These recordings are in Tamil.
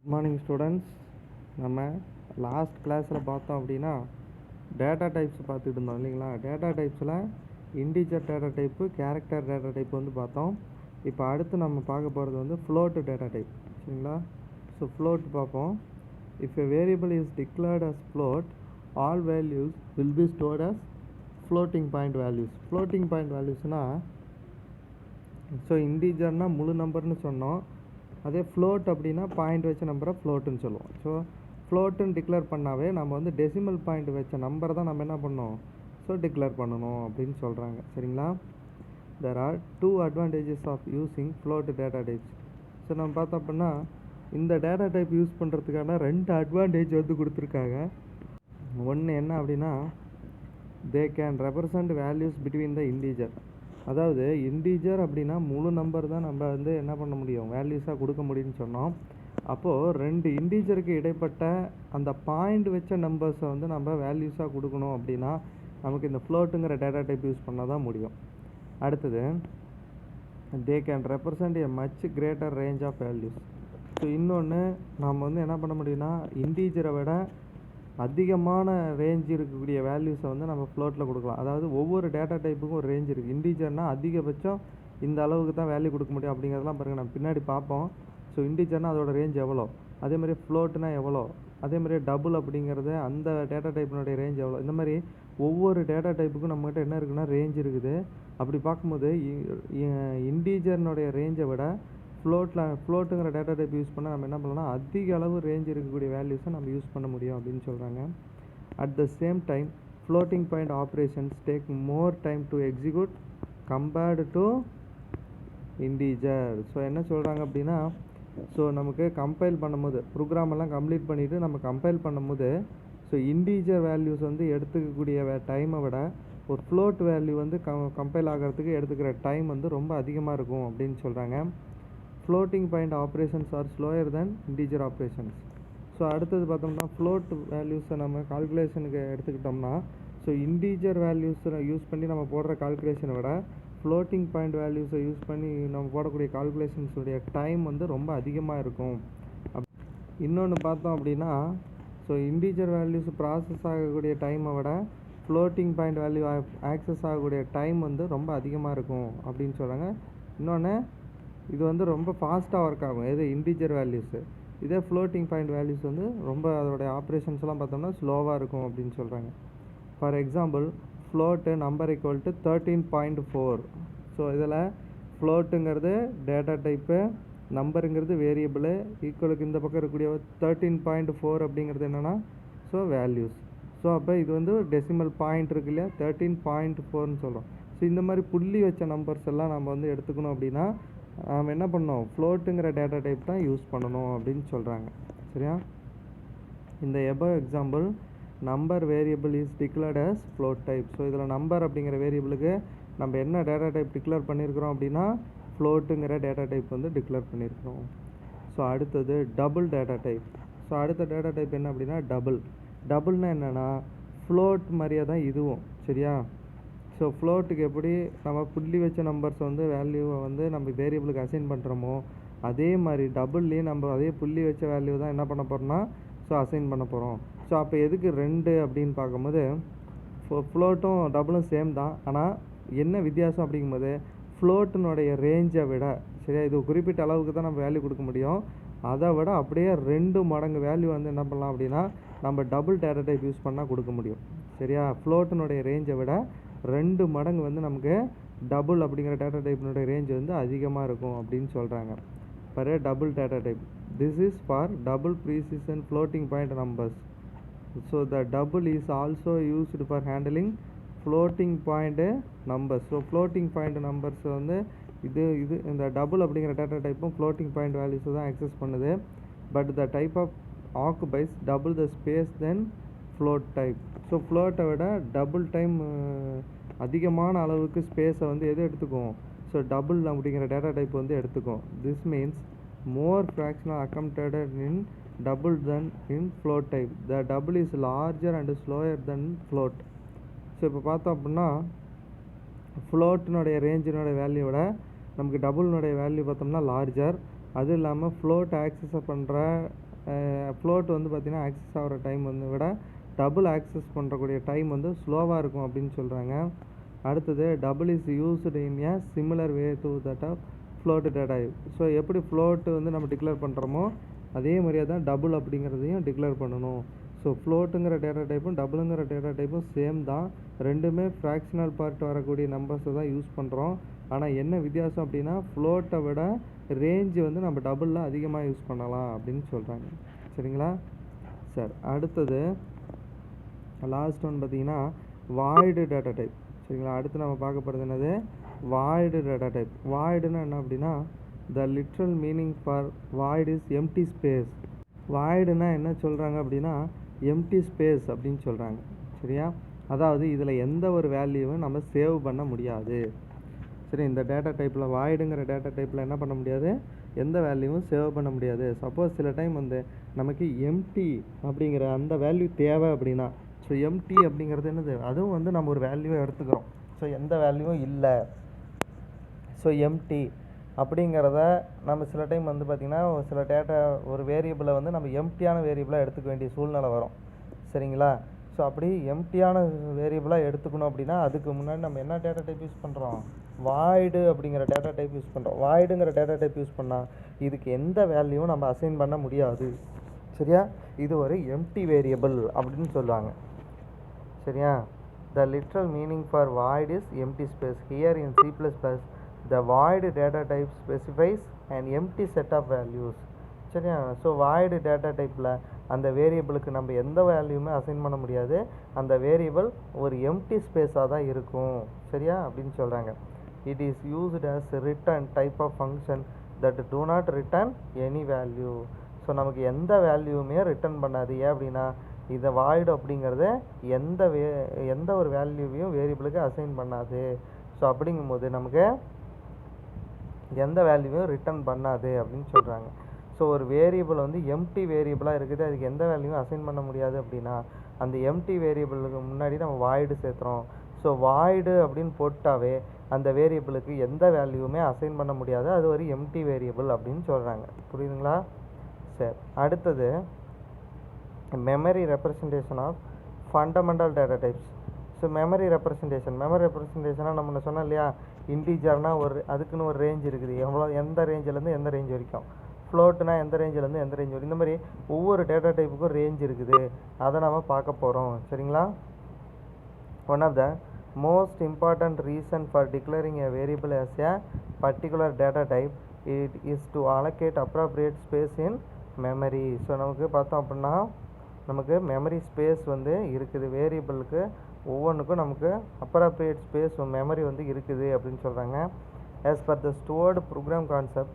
Good morning students. நம்ம லாஸ்ட் கிளாஸில் பார்த்தோம் அப்படின்னா டேட்டா டைப்ஸ் பார்த்துட்டு இருந்தோம் இல்லைங்களா. டேட்டா டைப்ஸில் integer data type, character data type வந்து பார்த்தோம். இப்போ அடுத்து நம்ம பார்க்க போகிறது வந்து ஃப்ளோட் டேட்டா டைப், சரிங்களா. ஸோ ஃப்ளோட் பார்ப்போம். If a variable is declared as float, all values will be stored as floating point values. Floating point வேல்யூஸ்னால் ஸோ இன்டிஜர்னால் முழு நம்பர்னு சொன்னோம். அதே ஃப்ளோட் அப்படின்னா பாயிண்ட் வச்ச நம்பரை ஃப்ளோட்டுன்னு சொல்லுவோம். ஸோ ஃப்ளோட்டுன்னு டிக்ளேர் பண்ணாவே நம்ம வந்து டெசிமல் பாயிண்ட் வச்ச நம்பரை தான் நம்ம என்ன பண்ணோம், ஸோ டிக்ளேர் பண்ணணும் அப்படின்னு சொல்கிறாங்க, சரிங்களா. There are 2 advantages of using float data types. So நம்ம பார்த்தோம் அப்படின்னா இந்த டேட்டா டைப் யூஸ் பண்ணுறதுக்கான 2 அட்வான்டேஜ் வந்து கொடுத்துருக்காங்க. ஒன்று என்ன அப்படின்னா, தே can represent values between the integer. அதாவது இன்டிஜர் அப்படின்னா முழு நம்பர் தான் நம்ம வந்து என்ன பண்ண முடியும், வேல்யூஸாக கொடுக்க முடியும்னு சொன்னோம். அப்போது 2 இன்டிஜருக்கு இடைப்பட்ட அந்த பாயிண்ட் வச்ச நம்பர்ஸை வந்து நம்ம வேல்யூஸாக கொடுக்கணும் அப்படின்னா நமக்கு இந்த ஃப்ளோட்டுங்கிற டேட்டா டைப் யூஸ் பண்ணால் தான் முடியும். அடுத்தது, they can represent a much greater range of values. So இன்னொன்று நம்ம வந்து என்ன பண்ண முடியும்னா இன்டிஜரை விட அதிகமான ரேஞ்ச் இருக்கக்கூடிய வேல்யூஸை வந்து நம்ம ஃப்ளோட்டில் கொடுக்கலாம். அதாவது ஒவ்வொரு டேட்டா டைப்புக்கும் ஒரு ரேஞ்ச் இருக்குது. இன்டிஜர்னால் அதிகபட்சம் இந்த அளவுக்கு தான் வேல்யூ கொடுக்க முடியும் அப்படிங்கிறதெல்லாம் பாருங்கள் நம்ம பின்னாடி பார்ப்போம். ஸோ இன்டிஜர்னால் அதோட ரேஞ்ச் எவ்வளோ, அதேமாதிரி ஃப்ளோட்னா எவ்வளோ, அதேமாதிரி டபுள் அப்படிங்கிறது அந்த டேட்டா டைப்பினுடைய ரேஞ்ச் எவ்வளோ, இந்த மாதிரி ஒவ்வொரு டேட்டா டைப்புக்கும் நம்மகிட்ட என்ன இருக்குன்னா ரேஞ்ச் இருக்குது. அப்படி பார்க்கும்போது இன்டிஜர்னுடைய ரேஞ்சை விட ஃப்ளோட்டுங்கிற டேட்டா டைப் யூஸ் பண்ணால் நம்ம என்ன பண்ணலாம், அதிக அளவு ரேஞ்ச் இருக்கக்கூடிய வேல்யூஸை நம்ம யூஸ் பண்ண முடியும் அப்படின்னு சொல்கிறாங்க. At the same time floating point operations take more time to execute compared to integer. So என்ன சொல்கிறாங்க அப்படின்னா, ஸோ நமக்கு கம்பைல் பண்ணும்போது ப்ரோக்ராமெல்லாம் கம்ப்ளீட் பண்ணிவிட்டு நம்ம கம்பைல் பண்ணும்போது ஸோ இன்டிஜர் வேல்யூஸ் வந்து எடுத்துக்கக்கூடிய டைமை விட ஒரு ஃப்ளோட் வேல்யூ வந்து கம்பைல் ஆகிறதுக்கு எடுத்துக்கிற டைம் வந்து ரொம்ப அதிகமாக இருக்கும் அப்படின்னு சொல்கிறாங்க. Floating point operations are slower than integer operations. So அடுத்தது பார்த்தோம்னா ஃப்ளோட் வேல்யூஸை நம்ம கால்குலேஷனுக்கு எடுத்துக்கிட்டோம்னா ஸோ இன்டிஜர் வேல்யூஸை யூஸ் பண்ணி நம்ம போடுற கால்குலேஷனை விட ஃப்ளோட்டிங் பாயிண்ட் வேல்யூஸை யூஸ் பண்ணி நம்ம போடக்கூடிய கால்குலேஷன்ஸுடைய டைம் வந்து ரொம்ப அதிகமாக இருக்கும். இன்னொன்று பார்த்தோம் அப்படின்னா ஸோ இன்டிஜர் வேல்யூஸ் ப்ராசஸ் ஆகக்கூடிய டைமை விட ஃப்ளோட்டிங் பாயிண்ட் வேல்யூ ஆக்சஸ் ஆகக்கூடிய டைம் வந்து ரொம்ப அதிகமாக இருக்கும் அப்படின்னு சொல்கிறாங்க. இன்னொன்று இது வந்து ரொம்ப ஃபாஸ்ட்டாக ஒர்க் ஆகும், எது இன்டிஜர் வேல்யூஸு. இதே ஃப்ளோட்டிங் பாயிண்ட் வேல்யூஸ் வந்து ரொம்ப அதோடைய ஆப்ரேஷன்ஸ்லாம் பார்த்தோம்னா ஸ்லோவாக இருக்கும் அப்படின்னு சொல்கிறாங்க. For example, float number equal to 13.4. So இதில் ஃப்ளோட்டுங்கிறது டேட்டா டைப்பு, நம்பருங்கிறது வேரியபிள், ஈக்குவலுக்கு இந்த பக்கம் இருக்கக்கூடிய 13.4 அப்படிங்கிறது என்னென்னா ஸோ வேல்யூஸ். ஸோ அப்போ இது வந்து டெசிமல் பாயிண்ட் இருக்கு இல்லையா, 13.4ன்னு சொல்கிறோம். ஸோ இந்த மாதிரி புள்ளி வச்ச நம்பர்ஸ் எல்லாம் நம்ம வந்து எடுத்துக்கணும் அப்படின்னா நாம் என்ன பண்ணோம், ஃப்ளோட்டுங்கிற டேட்டா டைப் தான் யூஸ் பண்ணணும் அப்படின்னு சொல்கிறாங்க, சரியா. இந்த above example number variable is declared as float type. So இதில் நம்பர் அப்படிங்கிற வேரியபிளுக்கு நம்ம என்ன டேட்டா டைப் டிக்ளேர் பண்ணியிருக்கிறோம் அப்படின்னா ஃப்ளோட்டுங்கிற டேட்டா டைப் வந்து டிக்ளேர் பண்ணியிருக்கிறோம். ஸோ அடுத்தது டபுள் டேட்டா டைப். ஸோ அடுத்த டேட்டா டைப் என்ன அப்படின்னா டபுள்னால் என்னென்னா ஃப்ளோட் மாதிரியே தான் இதுவும், சரியா. ஸோ ஃப்ளோட்டுக்கு எப்படி நம்ம புள்ளி வச்ச நம்பர்ஸை வந்து வேல்யூவை வந்து நம்ம வேரியபிளுக்கு அசைன் பண்ணுறோமோ அதே மாதிரி டபுள்லேயும் நம்ம அதே புள்ளி வச்ச வேல்யூ தான் என்ன பண்ண போகிறோம்னா ஸோ அசைன் பண்ண போகிறோம். ஸோ அப்போ எதுக்கு 2 அப்படின்னு பார்க்கும்போது ஃப்ளோட்டும் டபுளும் சேம் தான், ஆனால் என்ன வித்தியாசம் அப்படிங்கும்போது ஃப்ளோட்டினுடைய ரேஞ்சை விட, சரியா, இது குறிப்பிட்ட அளவுக்கு தான் நம்ம வேல்யூ கொடுக்க முடியும், அதை விட அப்படியே 2 மடங்கு வேல்யூ வந்து என்ன பண்ணலாம் அப்படின்னா நம்ம டபுள் டேட்டா டைப் யூஸ் பண்ணால் கொடுக்க முடியும், சரியா. ஃப்ளோட்டினுடைய ரேஞ்சை விட 2 மடங்கு வந்து நமக்கு டபுள் அப்படிங்கிற டேட்டா டைப்பினுடைய ரேஞ்ச் வந்து அதிகமாக இருக்கும் அப்படின்னு சொல்கிறாங்க. For a double data type, this is for double precision floating point numbers. So the double is also used for handling floating point numbers. So floating point numbers வந்து இது இந்த டபுள் அப்படிங்கிற டேட்டா டைப்பும் ஃப்ளோட்டிங் பாயிண்ட் வேல்யூஸை தான் ஆக்சஸ் பண்ணுது. But the type of occupies double the space than float type. So ஃப்ளோட்டை விட டபுள் டைம் அதிகமான அளவுக்கு ஸ்பேஸை வந்து எது எடுத்துக்கும், ஸோ டபுள் அப்படிங்கிற டேட்டா டைப் வந்து எடுத்துக்கும். This means more fractional accommodated in double than in float type. The double is larger and slower than float. So இப்போ பார்த்தோம் அப்படின்னா ஃப்ளோட்டினுடைய ரேஞ்சினுடைய வேல்யூ விட நமக்கு டபுள்னுடைய வேல்யூ பார்த்தோம்னா லார்ஜர். அதுவும் இல்லாமல் ஃப்ளோட் ஆக்சஸ் பண்ணுற ஃப்ளோட் வந்து பார்த்திங்கன்னா ஆக்சஸ் ஆகிற டைம் வந்து விட டபுள் ஆக்சஸ் பண்ணுறக்கூடிய டைம் வந்து ஸ்லோவாக இருக்கும் அப்படின்னு சொல்கிறாங்க. அடுத்தது double is used in a similar way to that of float data type. So எப்படி ஃப்ளோட்டு வந்து நம்ம டிக்ளேர் பண்ணுறோமோ அதே மாதிரியே தான் டபுள் அப்படிங்கிறதையும் டிக்ளேர் பண்ணணும். ஸோ ஃப்ளோட்டுங்கிற டேட்டா டைப்பும் டபுளுங்கிற டேட்டா டைப்பும் சேம் தான், ரெண்டுமே ஃப்ராக்ஷனல் பார்ட் வரக்கூடிய நம்பர்ஸை தான் யூஸ் பண்ணுறோம். ஆனால் என்ன வித்தியாசம் அப்படின்னா ஃப்ளோட்டை விட ரேஞ்சு வந்து நம்ம டபுளில் அதிகமாக யூஸ் பண்ணலாம் அப்படின்னு சொல்கிறாங்க. சரிங்களா சார்? அடுத்தது லாஸ்ட் ஒன் பார்த்திங்கன்னா வாய்டு டேட்டா டைப். சரிங்களா? அடுத்து நம்ம பார்க்க போகிறது என்னது? Void data type. வாய்டுன்னா என்ன அப்படின்னா the literal meaning for void is empty space. வாய்டுனா என்ன சொல்கிறாங்க அப்படின்னா எம்டி ஸ்பேஸ் அப்படின்னு சொல்கிறாங்க. சரியா? அதாவது இதில் எந்த ஒரு வேல்யூவும் நம்ம சேவ் பண்ண முடியாது. சரி, இந்த டேட்டா டைப்பில் வாய்டுங்கிற டேட்டா டைப்பில் என்ன பண்ண முடியாது? எந்த வேல்யூவும் சேவ் பண்ண முடியாது. சப்போஸ் சில டைம் வந்து நமக்கு எம்டி அப்படிங்கிற அந்த வேல்யூ தேவை அப்படின்னா, ஸோ எம்டி அப்படிங்கிறது என்னது? அதுவும் வந்து நம்ம ஒரு வேல்யூவை எடுத்துக்கிறோம். ஸோ எந்த வேல்யூவும் இல்லை, ஸோ எம்டி அப்படிங்கிறத நம்ம சில டைம் வந்து பார்த்திங்கன்னா சில டேட்டா ஒரு வேரியபிளை வந்து நம்ம எம்டியான வேரியபிளாக எடுத்துக்க வேண்டிய சூழ்நிலை வரும். சரிங்களா? ஸோ அப்படி எம்டியான வேரியபிளாக எடுத்துக்கணும் அப்படின்னா அதுக்கு முன்னாடி நம்ம என்ன டேட்டா டைப் யூஸ் பண்ணுறோம்? வாய்டு அப்படிங்கிற டேட்டா டைப் யூஸ் பண்ணுறோம். வாய்டுங்கிற டேட்டா டைப் யூஸ் பண்ணால் இதுக்கு எந்த வேல்யூவும் நம்ம அசைன் பண்ண முடியாது. சரியா? இது ஒரு எம்டி வேரியபிள் அப்படின்னு சொல்லுவாங்க. சரியா? The literal meaning for void is empty space. Here in C++, the void data type specifies an empty set of values. சரியா? ஸோ வாய்டு டேட்டா டைப்பில் அந்த வேரியபிளுக்கு நம்ம எந்த வேல்யூமே அசைன் பண்ண முடியாது. அந்த வேரியபிள் ஒரு எம்டி ஸ்பேஸாக தான் இருக்கும். சரியா? அப்படின்னு சொல்கிறாங்க. It is used as return type of function that do not return any value. So நமக்கு எந்த வேல்யூவுமே ரிட்டர்ன் பண்ணாது. ஏன் அப்படின்னா இதை வாய்டு அப்படிங்கிறது எந்த ஒரு வேல்யூவையும் வேரியபிளுக்கு அசைன் பண்ணாது. ஸோ அப்படிங்கும்போது நமக்கு எந்த வேல்யூவையும் ரிட்டர்ன் பண்ணாது அப்படின்னு சொல்கிறாங்க. ஸோ ஒரு வேரியபிள் வந்து எம்டி வேரியபிளாக இருக்குது, அதுக்கு எந்த வேல்யூவும் அசைன் பண்ண முடியாது அப்படின்னா அந்த எம்டி வேரியபிளுக்கு முன்னாடி நம்ம வாய்டு சேர்த்துறோம். ஸோ வாய்டு அப்படின்னு போட்டாவே அந்த வேரியபிளுக்கு எந்த வேல்யூவுமே அசைன் பண்ண முடியாது, அது ஒரு எம்டி வேரியபிள் அப்படின்னு சொல்கிறாங்க. புரியுதுங்களா? சரி, அடுத்தது memory representation of fundamental data types. So memory ரெப்ரசன்டேஷனாக நம்ம சொன்னோம் இல்லையா, இன்டீஜர்னால் அதுக்குன்னு ஒரு ரேஞ்ச் இருக்குது, எந்த ரேஞ்சிலேருந்து எந்த ரேஞ்ச் வரைக்கும். ஃப்ளோட்னா எந்த ரேஞ்சிலேருந்து எந்த ரேஞ்ச் வரைக்கும். இந்த மாதிரி ஒவ்வொரு டேட்டா டைப்புக்கும் ரேஞ்ச் இருக்குது, அதை நம்ம பார்க்க போகிறோம். சரிங்களா? One of the most important reason for declaring a variable as a particular data type it is to allocate appropriate space in memory. So நமக்கு பார்த்தோம் அப்படின்னா நமக்கு மெமரி ஸ்பேஸ் வந்து இருக்குது, வேரியபிளுக்கு ஒவ்வொன்றுக்கும் நமக்கு அப்ராப்ரியேட் ஸ்பேஸ் மெமரி வந்து இருக்குது அப்படின்னு சொல்கிறாங்க. as per the stored program concept,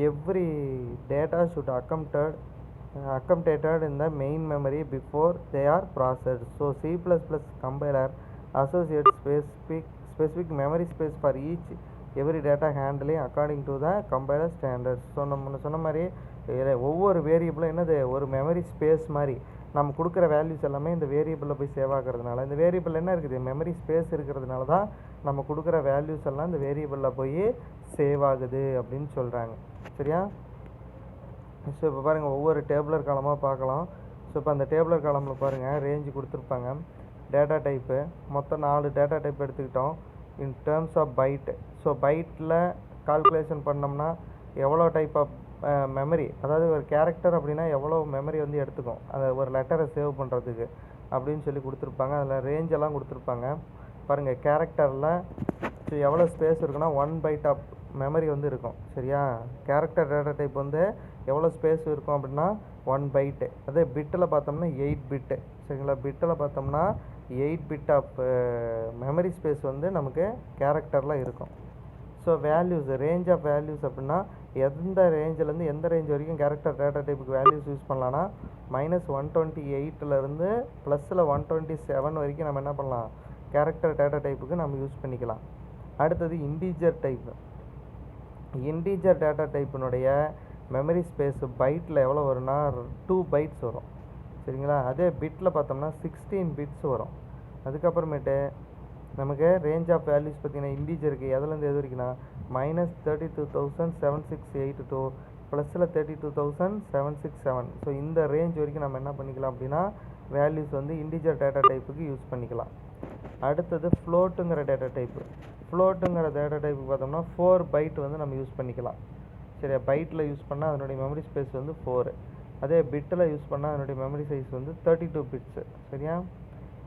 every data should accommodated in the main memory before they are processed. So C++ compiler associates specific memory space for every data handling according to the compiler standards. So நம்ம சொன்ன மாதிரி ஒவ்வொரு வேரியபிளும் என்னது ஒரு மெமரி ஸ்பேஸ் மாதிரி நம்ம கொடுக்குற வேல்யூஸ் எல்லாமே இந்த வேரியபிளில் போய் சேவ் ஆகிறதுனால, இந்த வேரியபிள் என்ன இருக்குது மெமரி ஸ்பேஸ் இருக்கிறதுனால தான் நம்ம கொடுக்குற வேல்யூஸ் எல்லாம் இந்த வேரியபிளில் போய் சேவ் ஆகுது அப்படின்னு சொல்கிறாங்க. சரியா? ஸோ இப்போ பாருங்கள் ஒவ்வொரு டேபிளர் காலமாக பார்க்கலாம். ஸோ இப்போ அந்த டேபிளர் காலமில் பாருங்கள் ரேஞ்சு கொடுத்துருப்பாங்க. டேட்டா டைப்பு மொத்தம் 4 டேட்டா டைப் எடுத்துக்கிட்டோம் in terms of byte. So பைட்டில் கால்குலேஷன் பண்ணோம்னா எவ்வளோ டைப் ஆஃப் மெமரி, அதாவது ஒரு கேரக்டர் அப்படின்னா எவ்வளோ மெமரி வந்து எடுத்துக்கும் அதை ஒரு லெட்டரை சேவ் பண்ணுறதுக்கு அப்படின்னு சொல்லி கொடுத்துருப்பாங்க. அதில் ரேஞ்செல்லாம் கொடுத்துருப்பாங்க பாருங்கள். கேரக்டரில் ஸோ எவ்வளோ ஸ்பேஸ் இருக்குன்னா 1 பைட் ஆஃப் மெமரி வந்து இருக்கும். சரியா? கேரக்டர் டேட்டா டைப் வந்து எவ்வளோ ஸ்பேஸ் இருக்கும் அப்படின்னா 1 பைட்டு. அதே பிட்டில் பார்த்தோம்னா 8 பிட்டு. சரிங்களா? பிட்டில் பார்த்தோம்னா 8 பிட் ஆஃப் மெமரி ஸ்பேஸ் வந்து நமக்கு கேரக்டரில் இருக்கும். So values range of values அப்படின்னா எந்த ரேஞ்சிலேருந்து எந்த ரேஞ்ச் வரைக்கும் கேரக்டர் டேட்டா டைப்புக்கு வேல்யூஸ் யூஸ் பண்ணலான்னா -128லேருந்து +127 வரைக்கும் நம்ம என்ன பண்ணலாம் கேரக்டர் டேட்டா டைப்புக்கு நம்ம யூஸ் பண்ணிக்கலாம். அடுத்தது இன்டீஜர் டைப்பு. இன்டீஜர் டேட்டா டைப்பினுடைய மெமரி ஸ்பேஸ் பைட்டில் எவ்வளோ வரும்னா 2 பைட்ஸ் வரும். சரிங்களா? அதே பிட்டில் பார்த்தோம்னா 16 பிட்ஸ் வரும். அதுக்கப்புறமேட்டு நமக்கு ரேஞ்ச் ஆஃப் வேல்யூஸ் பார்த்தீங்கன்னா இன்டீஜருக்கு எதுலேருந்து எது வரைக்கும்னா -32,768 to ப்ளஸில் 32,767. ஸோ இந்த ரேஞ்ச் வரைக்கும் நம்ம என்ன பண்ணிக்கலாம் அப்படின்னா வேல்யூஸ் வந்து இன்டிஜர் டேட்டா டைப்புக்கு யூஸ் பண்ணிக்கலாம். அடுத்தது ஃப்ளோட்டுங்கிற டேட்டா டைப்பு. ஃப்ளோட்டுங்கிற டேட்டா டைப்புக்கு பார்த்தோம்னா 4 பைட் வந்து நம்ம யூஸ் பண்ணிக்கலாம். சரியா, பைட்டில் யூஸ் பண்ணால் அதனுடைய மெமரி ஸ்பேஸ் வந்து 4. அதே பிட்டில் யூஸ் பண்ணால் அதனுடைய மெமரி சைஸ் வந்து 32 பிட்ஸு. சரியா,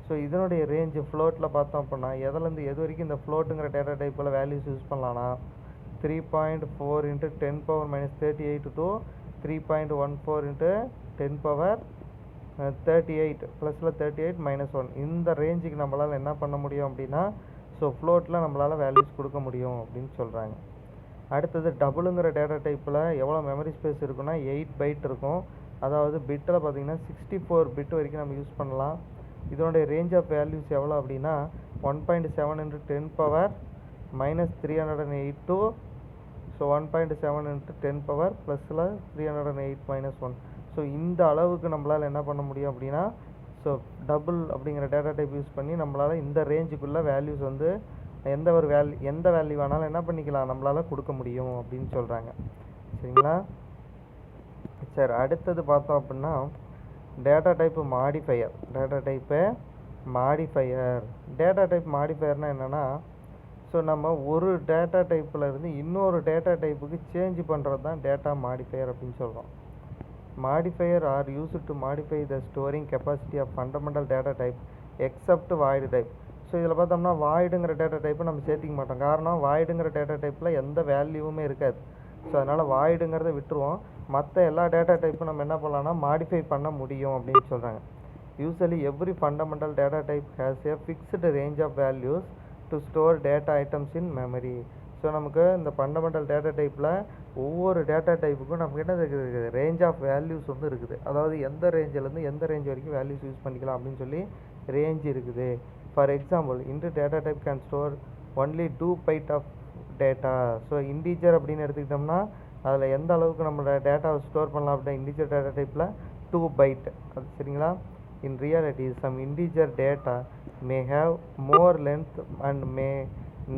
ஸோ இதனுடைய ரேஞ்சு ஃப்ளோட்டில் பார்த்தோம் அப்படின்னா எதுலேருந்து எது வரைக்கும் இந்த ஃப்ளோட்டுங்கிற டேட்டா டைப்பில் வேல்யூஸ் யூஸ் பண்ணலான்னா 3.4 × 10⁻38 to 3.14 × 10⁻38 ப்ளஸில் 38 -1 இந்த ரேஞ்சுக்கு நம்மளால் என்ன பண்ண முடியும் அப்படின்னா ஸோ ஃப்ளோட்டில் நம்மளால் வேல்யூஸ் கொடுக்க முடியும் அப்படின்னு சொல்கிறாங்க. அடுத்தது டபுளுங்கிற டேட்டா டைப்பில் எவ்வளோ மெமரி ஸ்பேஸ் இருக்குன்னா 8 பைட் இருக்கும். அதாவது பிட்டில் பார்த்தீங்கன்னா 64 பிட் வரைக்கும் நம்ம யூஸ் பண்ணலாம். இதனுடைய ரேஞ்ச் ஆஃப் வேல்யூஸ் எவ்வளோ அப்படின்னா 1.7 × 10⁻−308 to ஸோ 1.7 × 10 ப்ளஸில் 308 -1. ஸோ இந்த அளவுக்கு நம்மளால் என்ன பண்ண முடியும் அப்படின்னா ஸோ டபுள் அப்படிங்கிற டேட்டா டைப் யூஸ் பண்ணி நம்மளால் இந்த ரேஞ்சுக்குள்ளே வேல்யூஸ் வந்து எந்த வேல்யூ வேணாலும் என்ன பண்ணிக்கலாம் நம்மளால் கொடுக்க முடியும் அப்படின்னு சொல்கிறாங்க. சரிங்களா, சரி அடுத்தது பார்த்தோம் அப்படின்னா data type modifier. Data type மாடிஃபையர்னால் என்னென்னா ஸோ நம்ம ஒரு டேட்டா டைப்பில் இருந்து இன்னொரு டேட்டா டைப்புக்கு சேஞ்ச் பண்ணுறது தான் டேட்டா மாடிஃபையர் அப்படின்னு சொல்கிறோம். Modifier are used to modify the storing capacity of fundamental data type except void type. So இதில் பார்த்தோம்னா வாய்டுங்கிற டேட்டா டைப்பை நம்ம சேர்த்திக்க மாட்டோம். காரணம் வாய்டுங்கிற டேட்டா டைப்பில் எந்த வேல்யூவுமே இருக்காது. ஸோ அதனால் வாய்டுங்கிறத விட்டுருவோம். மற்ற எல்லா டேட்டா டைப்பும் நம்ம என்ன பண்ணலாம்னா மாடிஃபை பண்ண முடியும் அப்படின்னு சொல்கிறாங்க. Usually every fundamental data type has a fixed range of values to store data items in memory. So நமக்கு இந்த ஃபண்டமெண்டல் டேட்டா டைப்பில் ஒவ்வொரு டேட்டா டைப்புக்கும் நமக்கு என்ன இருக்குது, ரேஞ்ச் ஆஃப் வேல்யூஸ் வந்து இருக்குது. அதாவது எந்த ரேஞ்சிலேருந்து எந்த ரேஞ்ச் வரைக்கும் வேல்யூஸ் யூஸ் பண்ணிக்கலாம் அப்படின்னு சொல்லி ரேஞ்ச் இருக்குது. For example int data type can store only 2 byte of data. So integer அப்படின்னு எடுத்துக்கிட்டோம்னா அதில் எந்த அளவுக்கு நம்மளோட டேட்டாவை ஸ்டோர் பண்ணலாம் அப்படின்னா இன்டீஜர் டேட்டா டைப்பில் 2 பைட். அது சரிங்களா. In reality some integer data may have more length and may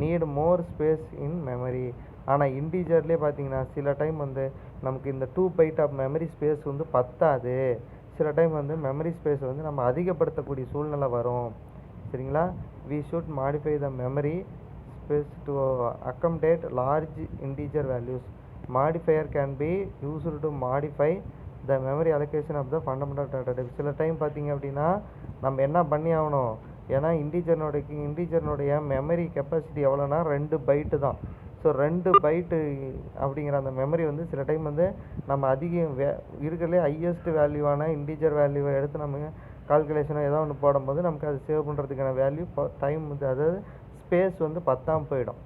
need more space in memory. ஆனால் இன்டீஜர்லேயே பார்த்தீங்கன்னா சில டைம் வந்து நமக்கு இந்த 2 பைட் ஆஃப் மெமரி ஸ்பேஸ் வந்து பத்தாது. சில டைம் வந்து மெமரி ஸ்பேஸ் வந்து நம்ம அதிகப்படுத்தக்கூடிய சூழ்நிலை வரும். சரிங்களா. We should modify the memory space to accommodate large integer values. Modifier can be used to modify the memory allocation of the fundamental data type. சில டைம் பார்த்தீங்க அப்படின்னா நம்ம என்ன பண்ணி ஆகணும், ஏன்னா இன்டீஜர்னுடைய மெமரி கெப்பாசிட்டி எவ்வளோனா 2 பைட்டு தான். ஸோ 2 பைட்டு அப்படிங்கிற அந்த மெமரி வந்து சில டைம் வந்து நம்ம அதிகம் இருக்கிறதுலே ஹையஸ்ட் வேல்யூவான இன்டீஜர் வேல்யூவை எடுத்து நம்ம கால்குலேஷனோ ஏதோ ஒன்று போடும்போது நமக்கு அது சேவ் பண்ணுறதுக்கான வேல்யூ டைம் வந்து அதாவது ஸ்பேஸ் வந்து பத்தாமல் போயிடும்.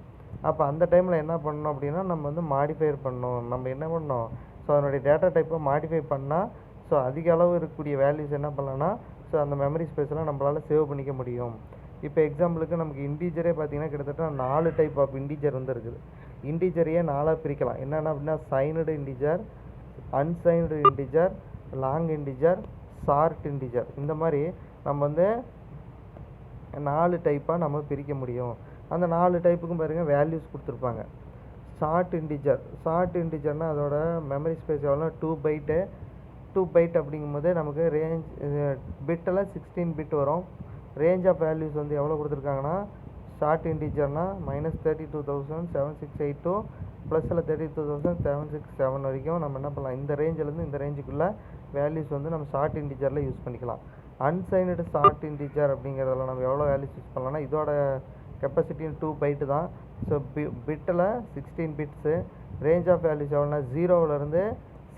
அப்போ அந்த டைமில் என்ன பண்ணணும் அப்படின்னா நம்ம வந்து மாடிஃபையர் பண்ணணும். நம்ம என்ன பண்ணணும், ஸோ அதனுடைய டேட்டா டைப்பை மாடிஃபை பண்ணால் ஸோ அதிக அளவு இருக்கக்கூடிய வேல்யூஸ் என்ன பண்ணலான்னா ஸோ அந்த மெமரி ஸ்பேஸ்லாம் நம்மளால் சேவ் பண்ணிக்க முடியும். இப்போ எக்ஸாம்பிளுக்கு நமக்கு இன்டீஜரே பார்த்தீங்கன்னா கிட்டத்தட்ட 4 டைப் ஆஃப் இன்டீஜர் வந்து இருக்குது. இன்டீஜரையே 4ஆக பிரிக்கலாம். என்னென்ன அப்படின்னா signed integer, unsigned integer, long integer, short integer. இந்த மாதிரி நம்ம வந்து 4 டைப்பாக நம்ம பிரிக்க முடியும். அந்த 4 டைப்புக்கும் பாருங்கள் வேல்யூஸ் கொடுத்துருப்பாங்க. ஷார்ட் இன்டீஜர்னால் அதோட மெமரி ஸ்பேஸ் எவ்வளோ 2 பைட் அப்படிங்கும்போது நமக்கு ரேஞ்ச் பிட்டில் 16 பிட் வரும். ரேஞ்ச் ஆஃப் வேல்யூஸ் வந்து எவ்வளோ கொடுத்துருக்காங்கன்னா ஷார்ட் இன்டீஜர்னால் -32,768 ப்ளஸில் 32,767 வரைக்கும் நம்ம என்ன பண்ணலாம், இந்த ரேஞ்சிலேருந்து இந்த ரேஞ்சுக்குள்ளே வேல்யூஸ் வந்து நம்ம ஷார்ட் இன்டீஜரில் யூஸ் பண்ணிக்கலாம். அன்சைனடு ஷார்ட் இன்டீஜர் அப்படிங்கிறதுல நம்ம எவ்வளோ வேல்யூஸ் யூஸ் பண்ணலாம்னா இதோட கெப்பாசிட்டியும் 2 பைட்டு தான். ஸோ பிட்டில் 16 பிட்ஸு. ரேஞ்ச் ஆஃப் வேல்யூஸ் எவ்வளோனா 0லேருந்து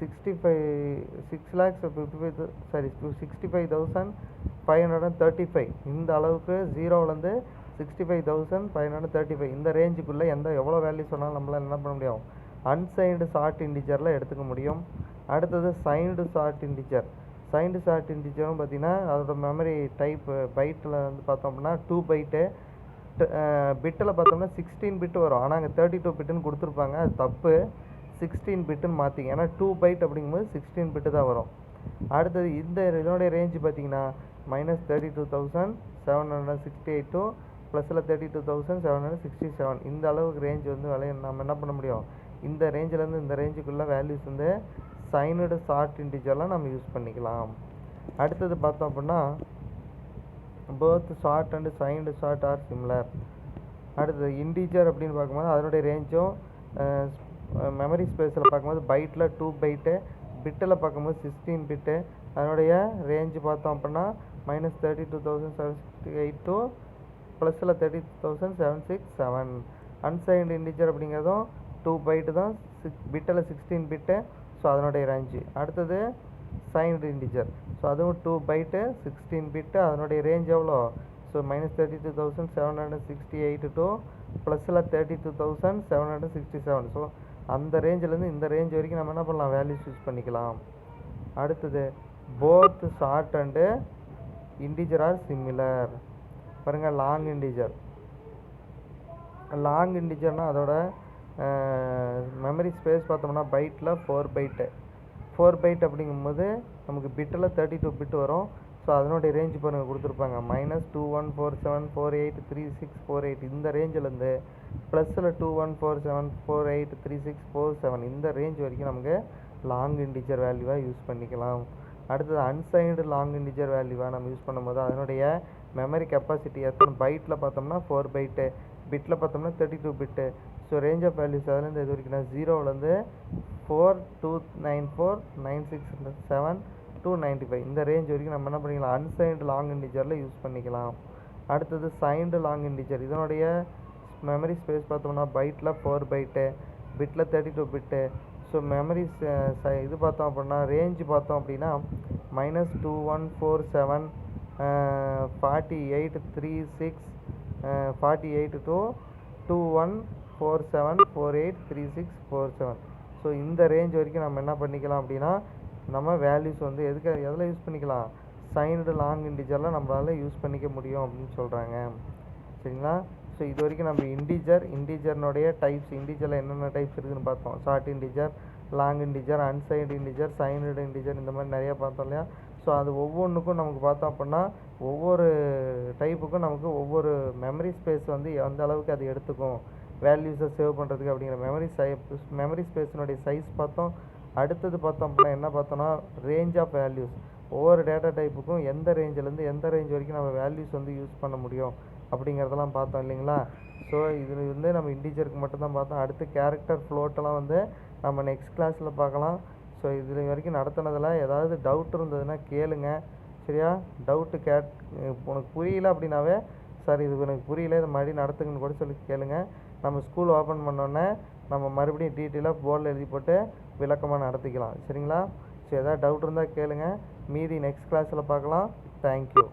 65,535 இந்த அளவுக்கு 0லேருந்து 65,535 இந்த ரேஞ்சுக்குள்ளே எவ்வளோ வேல்யூஸ் சொன்னாலும் நம்மளால் என்ன பண்ண முடியும், அன்சைன்டு ஷார்ட் இன்டீஜரில் எடுத்துக்க முடியும். அடுத்தது சைன்டு ஷார்ட் இன்டீஜரும் பார்த்திங்கன்னா அதோட மெமரி டைப் பைட்டில் வந்து பார்த்தோம்னா 2 பைட்டு. பிட்டில் பார்த்தோம்னா 16 பிட்டு வரும். ஆனால் அங்கே 32 பிட்டுன்னு கொடுத்துருப்பாங்க, அது தப்பு. 16 பிட்டுன்னு மாற்றிங்க. ஏன்னா 2 பைட் அப்படிங்கும்போது 16 பிட்டு தான் வரும். அடுத்தது இதனுடைய ரேஞ்சு பார்த்தீங்கன்னா -32,768 ப்ளஸில் 32,767 இந்த அளவுக்கு ரேஞ்ச் வந்து நம்ம என்ன பண்ண முடியும், இந்த ரேஞ்சிலேருந்து இந்த ரேஞ்சுக்குள்ளே வேல்யூஸ் வந்து சைனடு ஷார்ட் இன்டிஜர்லாம் நம்ம யூஸ் பண்ணிக்கலாம். அடுத்தது பார்த்தோம் அப்படின்னா both short and signed short R similar. அடுத்தது இன்டிஜர் அப்படின்னு பார்க்கும்போது அதனுடைய ரேஞ்சும் மெமரி ஸ்பேஸில் பார்க்கும்போது பைட்டில் 2 பைட்டு, பிட்டில் பார்க்கும்போது 16 பிட்டு. அதனுடைய ரேஞ்சு பார்த்தோம் அப்படின்னா -32,768 to ப்ளஸில் 32,767. அன்சைன்டு இன்டிஜர் அப்படிங்கிறதும் 2 பைட்டு தான், பிட்டில் 16 பிட்டு. ஸோ அதனுடைய ரேஞ்சு. அடுத்தது சைன்டு இன்டிஜர். ஸோ அதுவும் 2 பைட்டு 16 பிட்டு. அதனுடைய ரேஞ்ச் எவ்வளோ? ஸோ -32,768 to ப்ளஸில் 32,767. ஸோ அந்த ரேஞ்சிலேருந்து இந்த ரேஞ்ச் வரைக்கும் நம்ம என்ன பண்ணலாம், வேல்யூஸ் யூஸ் பண்ணிக்கலாம். அடுத்தது both short and integer are similar. பாருங்கள், லாங் இன்டிஜர். லாங் இன்டிஜர்னால் அதோட மெமரி ஸ்பேஸ் பார்த்தோம்னா பைட்டில் 4 பைட்டு. 4 பைட் அப்படிங்கும்போது நமக்கு பிட்டில் 32 பிட் வரும். ஸோ அதனுடைய ரேஞ்ச் பாருங்கள் கொடுத்துருப்பாங்க, -2147483648. இந்த ரேஞ்சிலேருந்து ப்ளஸில் 2147483647 இந்த ரேஞ்ச் வரைக்கும் நமக்கு லாங் இன்டிஜர் வேல்யூவாக யூஸ் பண்ணிக்கலாம். அடுத்தது அன்சைன்டு லாங் இன்டிஜர் வேல்யூவாக நம்ம யூஸ் பண்ணும்போது அதனுடைய மெமரி கெப்பாசிட்டி எத்தனை பைட்டில் பார்த்தோம்னா 4 பைட்டு, பிட்டில் பார்த்தோம்னா 32 பிட்டு. ஸோ ரேஞ்ச் ஆஃப் வேல்யூஸ் அதுலேருந்து இது வரைக்கும் 0லேருந்து 4294967295 இந்த ரேஞ்ச் வரைக்கும் நம்ம என்ன பண்ணிக்கலாம், அன்சைன்டு லாங் இன்டிஜரில் யூஸ் பண்ணிக்கலாம். அடுத்தது சைன்டு லாங் இன்டிஜர். இதனுடைய மெமரி ஸ்பேஸ் பார்த்தோம்னா பைட்டில் 4 பைட்டு, பிட்டில் 32 பிட்டு. ஸோ மெமரி இது பார்த்தோம் அப்படின்னா ரேஞ்சு பார்த்தோம் அப்படின்னா -2147 4836 48 to 2147483647. ஸோ இந்த ரேஞ்ச் வரைக்கும் நம்ம என்ன பண்ணிக்கலாம் அப்படின்னா நம்ம வேல்யூஸ் வந்து எதில் யூஸ் பண்ணிக்கலாம், சைன்டு லாங் இன்டிஜரில் நம்மளால் யூஸ் பண்ணிக்க முடியும் அப்படின்னு சொல்கிறாங்க. சரிங்களா? ஸோ இது வரைக்கும் நம்ம இன்டிஜர்னுடைய டைப்ஸ், இன்டிஜரில் என்னென்ன டைப்ஸ் இருக்குதுன்னு பார்த்தோம். Short integer, long integer, unsigned integer, signed integer, இந்த மாதிரி நிறையா பார்த்தோம் இல்லையா? ஸோ அது ஒவ்வொன்றுக்கும் நமக்கு பார்த்தோம் அப்படின்னா ஒவ்வொரு டைப்புக்கும் நமக்கு ஒவ்வொரு மெமரி ஸ்பேஸ் வந்து எந்த அளவுக்கு அது எடுத்துக்கும் வேல்யூஸை சேவ் பண்ணுறதுக்கு அப்படிங்கிற மெமரி ஸ்பேஸினுடைய சைஸ் பார்த்தோம். அடுத்தது பார்த்தோம் அப்படின்னா என்ன பார்த்தோன்னா ரேஞ்ச் ஆஃப் வேல்யூஸ். ஒவ்வொரு டேட்டா டைப்புக்கும் எந்த ரேஞ்சிலேருந்து எந்த ரேஞ்ச் வரைக்கும் நம்ம வேல்யூஸ் வந்து யூஸ் பண்ண முடியும் அப்படிங்கிறதெல்லாம் பார்த்தோம் இல்லைங்களா? ஸோ இது வந்து நம்ம இன்டிஜருக்கு மட்டும்தான் பார்த்தோம். அடுத்து கேரக்டர் ஃப்ளோட்டெல்லாம் வந்து நம்ம நெக்ஸ்ட் கிளாஸில் பார்க்கலாம். ஸோ இது வரைக்கும் நடத்துனதில் ஏதாவது டவுட் இருந்ததுன்னா கேளுங்க. சரியா? டவுட்டு உனக்கு புரியல அப்படின்னாவே சார் இது எனக்கு புரியல, இது மறுபடியும் நடத்துங்கன்னு கூட சொல்லி கேளுங்க. நம்ம ஸ்கூல் ஓப்பன் பண்ணோன்னே நம்ம மறுபடியும் டீட்டெயிலாக போர்டில் எழுதி போட்டு விளக்கமாக நடத்திக்கலாம். சரிங்களா? ஸோ எதாவது டவுட் இருந்தால் கேளுங்க. மீதி நெக்ஸ்ட் கிளாஸில் பார்க்கலாம். தேங்க்யூ.